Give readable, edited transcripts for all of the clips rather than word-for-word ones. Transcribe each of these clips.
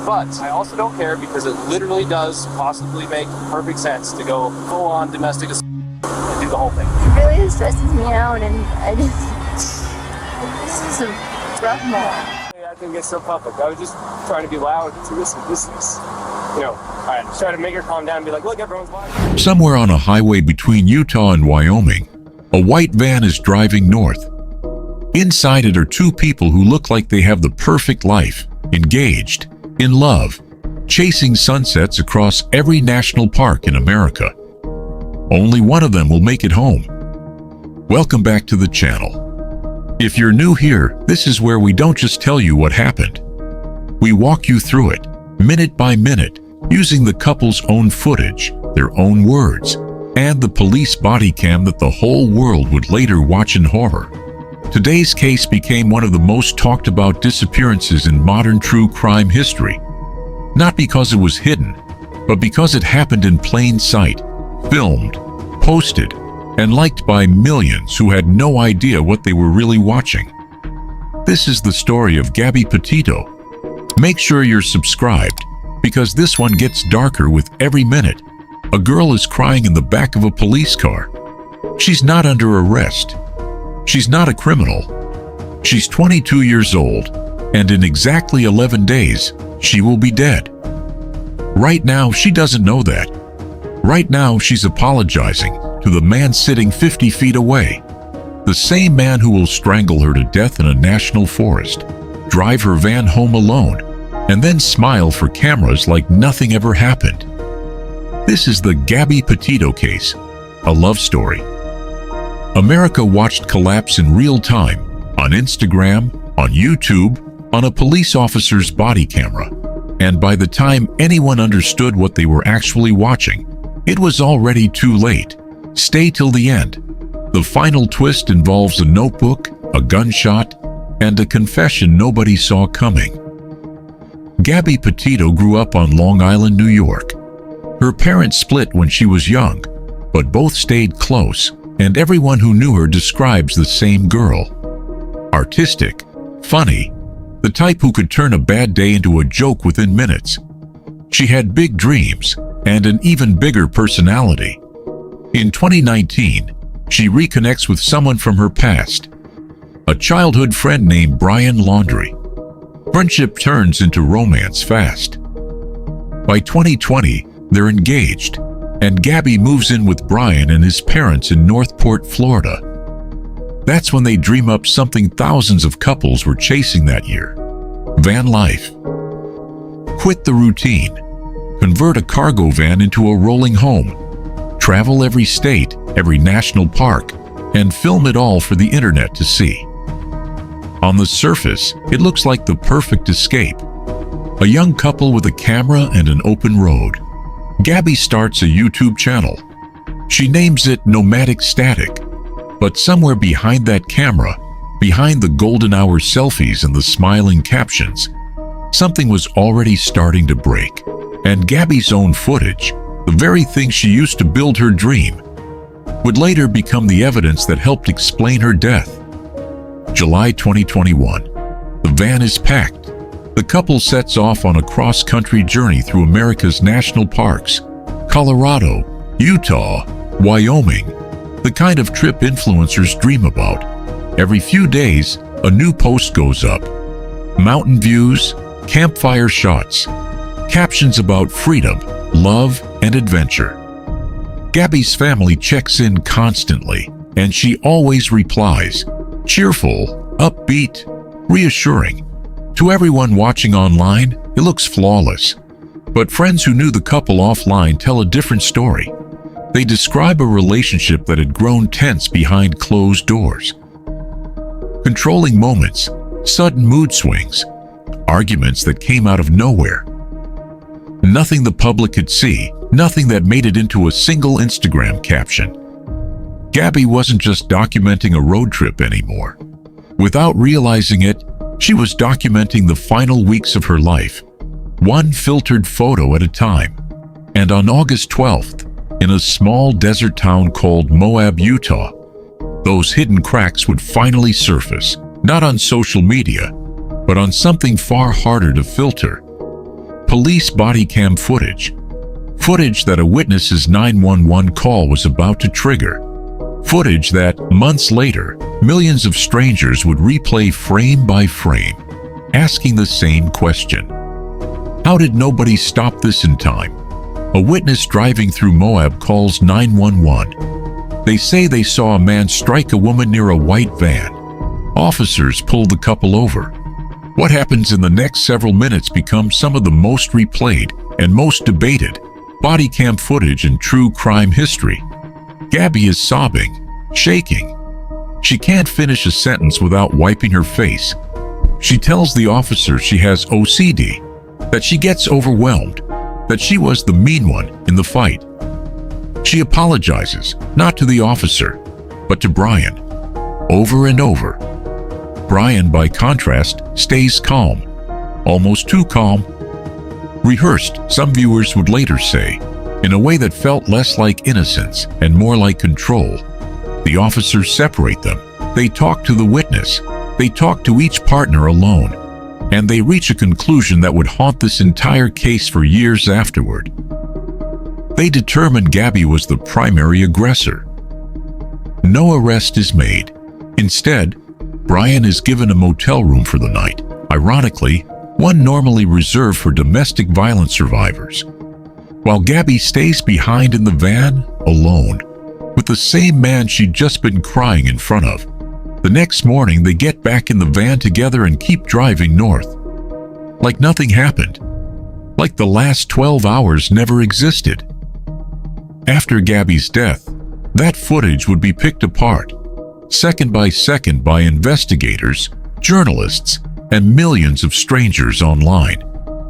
But I also don't care because it literally does possibly make perfect sense to go full on domestic assault and do the whole thing. It really stresses me out, and I just, this is a rough moment. I think it's so public. I was just trying to be loud to listen. This is, alright, just try to make her calm down and be like, look, everyone's watching. Somewhere on a highway between Utah and Wyoming, a white van is driving north. Inside it are two people who look like they have the perfect life, engaged, in love, chasing sunsets across every national park in America. Only one of them will make it home. Welcome back to the channel. If you're new here, this is where we don't just tell you what happened. We walk you through it, minute by minute, using the couple's own footage, their own words, and the police body cam that the whole world would later watch in horror. Today's case became one of the most talked about disappearances in modern true crime history. Not because it was hidden, but because it happened in plain sight, filmed, posted, and liked by millions who had no idea what they were really watching. This is the story of Gabby Petito. Make sure you're subscribed, because this one gets darker with every minute. A girl is crying in the back of a police car. She's not under arrest. She's not a criminal. She's 22 years old, and in exactly 11 days, she will be dead. Right now, she doesn't know that. Right now, she's apologizing to the man sitting 50 feet away. The same man who will strangle her to death in a national forest, drive her van home alone, and then smile for cameras like nothing ever happened. This is the Gabby Petito case, a love story. America watched collapse in real time, on Instagram, on YouTube, on a police officer's body camera. And by the time anyone understood what they were actually watching, it was already too late. Stay till the end. The final twist involves a notebook, a gunshot, and a confession nobody saw coming. Gabby Petito grew up on Long Island, New York. Her parents split when she was young, but both stayed close, and everyone who knew her describes the same girl. Artistic, funny, the type who could turn a bad day into a joke within minutes. She had big dreams and an even bigger personality. In 2019, she reconnects with someone from her past, a childhood friend named Brian Laundrie. Friendship turns into romance fast. By 2020, they're engaged, and Gabby moves in with Brian and his parents in Northport, Florida. That's when they dream up something thousands of couples were chasing that year: van life. Quit the routine. Convert a cargo van into a rolling home. Travel every state, every national park, and film it all for the internet to see. On the surface, it looks like the perfect escape. A young couple with a camera and an open road. Gabby starts a YouTube channel. She names it Nomadic Static. But somewhere behind that camera, behind the golden hour selfies and the smiling captions, something was already starting to break. And Gabby's own footage, the very thing she used to build her dream, would later become the evidence that helped explain her death. July 2021. The van is packed. The couple sets off on a cross-country journey through America's national parks, Colorado, Utah, Wyoming, the kind of trip influencers dream about. Every few days, a new post goes up. Mountain views, campfire shots, captions about freedom, love, and adventure. Gabby's family checks in constantly, and she always replies, cheerful, upbeat, reassuring. To everyone watching online, it looks flawless. But friends who knew the couple offline tell a different story. They describe a relationship that had grown tense behind closed doors. Controlling moments, sudden mood swings, arguments that came out of nowhere. Nothing the public could see, nothing that made it into a single Instagram caption. Gabby wasn't just documenting a road trip anymore. Without realizing it, she was documenting the final weeks of her life, one filtered photo at a time. And on August 12th, in a small desert town called Moab, Utah, those hidden cracks would finally surface, not on social media, but on something far harder to filter, police body cam footage. Footage that a witness's 911 call was about to trigger. Footage that, months later, millions of strangers would replay frame by frame, asking the same question. How did nobody stop this in time? A witness driving through Moab calls 911. They say they saw a man strike a woman near a white van. Officers pull the couple over. What happens in the next several minutes becomes some of the most replayed and most debated body cam footage in true crime history. Gabby is sobbing, shaking. She can't finish a sentence without wiping her face. She tells the officer she has OCD, that she gets overwhelmed, that she was the mean one in the fight. She apologizes, not to the officer, but to Brian, over and over. Brian, by contrast, stays calm, almost too calm. Rehearsed, some viewers would later say, in a way that felt less like innocence and more like control. The officers separate them. They talk to the witness. They talk to each partner alone. And they reach a conclusion that would haunt this entire case for years afterward. They determine Gabby was the primary aggressor. No arrest is made. Instead, Brian is given a motel room for the night, ironically, one normally reserved for domestic violence survivors, while Gabby stays behind in the van, alone, with the same man she'd just been crying in front of. The next morning, they get back in the van together and keep driving north. Like nothing happened. Like the last 12 hours never existed. After Gabby's death, that footage would be picked apart, second by second, by investigators, journalists, and millions of strangers online.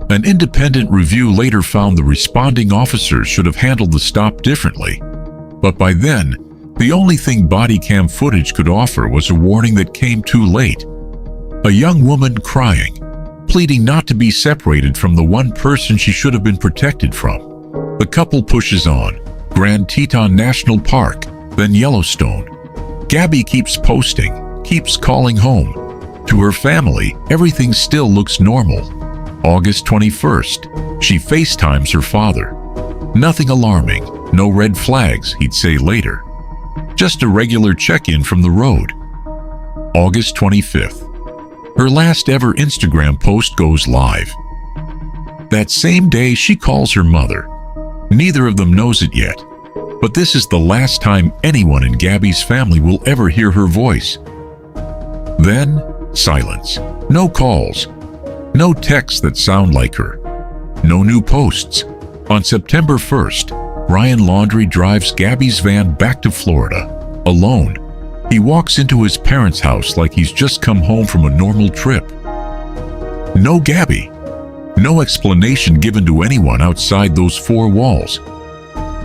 An independent review later found the responding officers should have handled the stop differently. But by then, the only thing body cam footage could offer was a warning that came too late. A young woman crying, pleading not to be separated from the one person she should have been protected from. The couple pushes on. Grand Teton National Park, then Yellowstone. Gabby keeps posting, keeps calling home. To her family, everything still looks normal. August 21st, she FaceTimes her father. Nothing alarming, no red flags, he'd say later. Just a regular check-in from the road. August 25th, her last ever Instagram post goes live. That same day, she calls her mother. Neither of them knows it yet, but this is the last time anyone in Gabby's family will ever hear her voice. Then, silence. No calls. No texts that sound like her. No new posts. On September 1st, Brian Laundrie drives Gabby's van back to Florida, alone. He walks into his parents' house like he's just come home from a normal trip. No Gabby. No explanation given to anyone outside those four walls.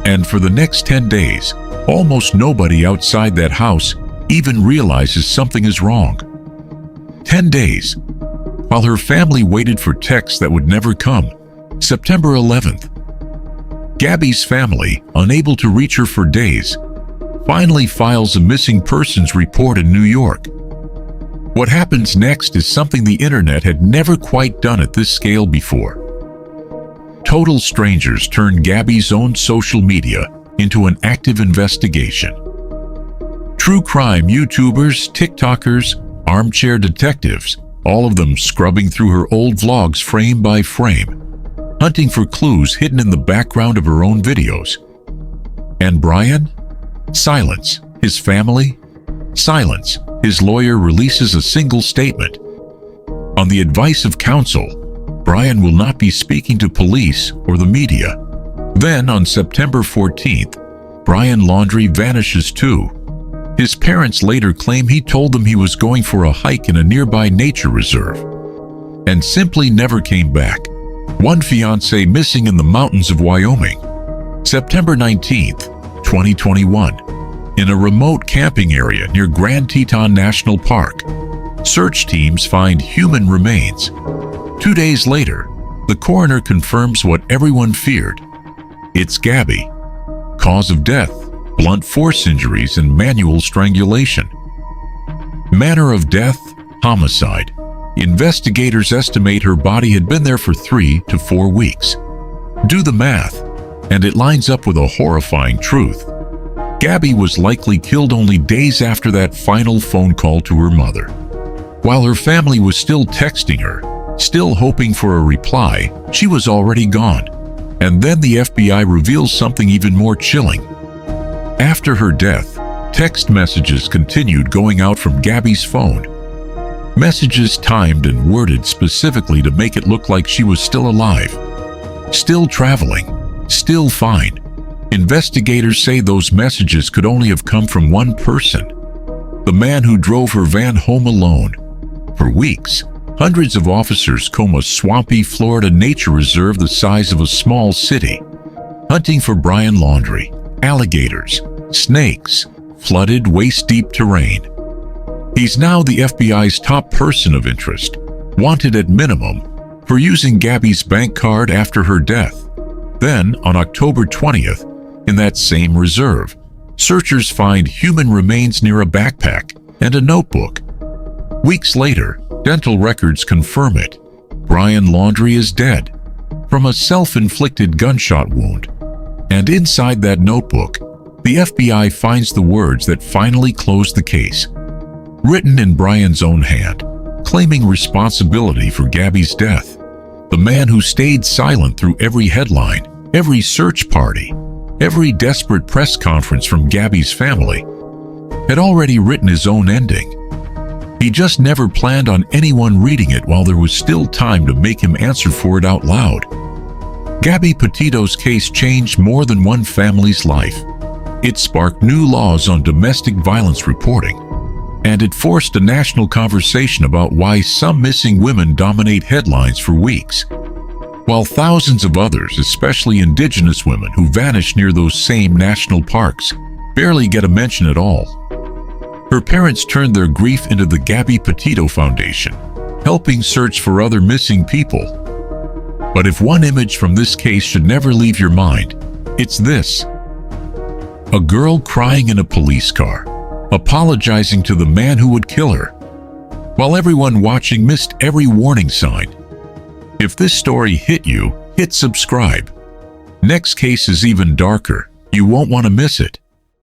And for the next 10 days, almost nobody outside that house even realizes something is wrong. 10 days. While her family waited for texts that would never come. September 11th. Gabby's family, unable to reach her for days, finally files a missing persons report in New York. What happens next is something the internet had never quite done at this scale before. Total strangers turned Gabby's own social media into an active investigation. True crime YouTubers, TikTokers, armchair detectives, all of them scrubbing through her old vlogs frame by frame, hunting for clues hidden in the background of her own videos. And Brian? Silence. His family? Silence. His lawyer releases a single statement. On the advice of counsel, Brian will not be speaking to police or the media. Then, on September 14th, Brian Laundrie vanishes too. His parents later claim he told them he was going for a hike in a nearby nature reserve, and simply never came back. One fiancé missing in the mountains of Wyoming. September 19th, 2021. In a remote camping area near Grand Teton National Park, search teams find human remains. 2 days later, the coroner confirms what everyone feared. It's Gabby. Cause of death: blunt force injuries and manual strangulation. Manner of death: homicide. Investigators estimate her body had been there for 3 to 4 weeks. Do the math, and it lines up with a horrifying truth. Gabby was likely killed only days after that final phone call to her mother. While her family was still texting her, still hoping for a reply, she was already gone. And then the FBI reveals something even more chilling. After her death, text messages continued going out from Gabby's phone. Messages timed and worded specifically to make it look like she was still alive, still traveling, still fine. Investigators say those messages could only have come from one person, the man who drove her van home alone. For weeks, hundreds of officers comb a swampy Florida nature reserve the size of a small city, hunting for Brian Laundrie, alligators, snakes, flooded waist-deep terrain. He's now the FBI's top person of interest, wanted at minimum for using Gabby's bank card after her death. Then, on October 20th, in that same reserve, searchers find human remains near a backpack and a notebook. Weeks later, dental records confirm it. Brian Laundrie is dead from a self-inflicted gunshot wound. And inside that notebook, the FBI finds the words that finally closed the case, written in Brian's own hand, claiming responsibility for Gabby's death. The man who stayed silent through every headline, every search party, every desperate press conference from Gabby's family, had already written his own ending. He just never planned on anyone reading it while there was still time to make him answer for it out loud. Gabby Petito's case changed more than one family's life. It sparked new laws on domestic violence reporting, and it forced a national conversation about why some missing women dominate headlines for weeks, while thousands of others, especially Indigenous women who vanish near those same national parks, barely get a mention at all. Her parents turned their grief into the Gabby Petito Foundation, helping search for other missing people. But if one image from this case should never leave your mind, it's this. A girl crying in a police car, apologizing to the man who would kill her, while everyone watching missed every warning sign. If this story hit you, hit subscribe. Next case is even darker. You won't want to miss it.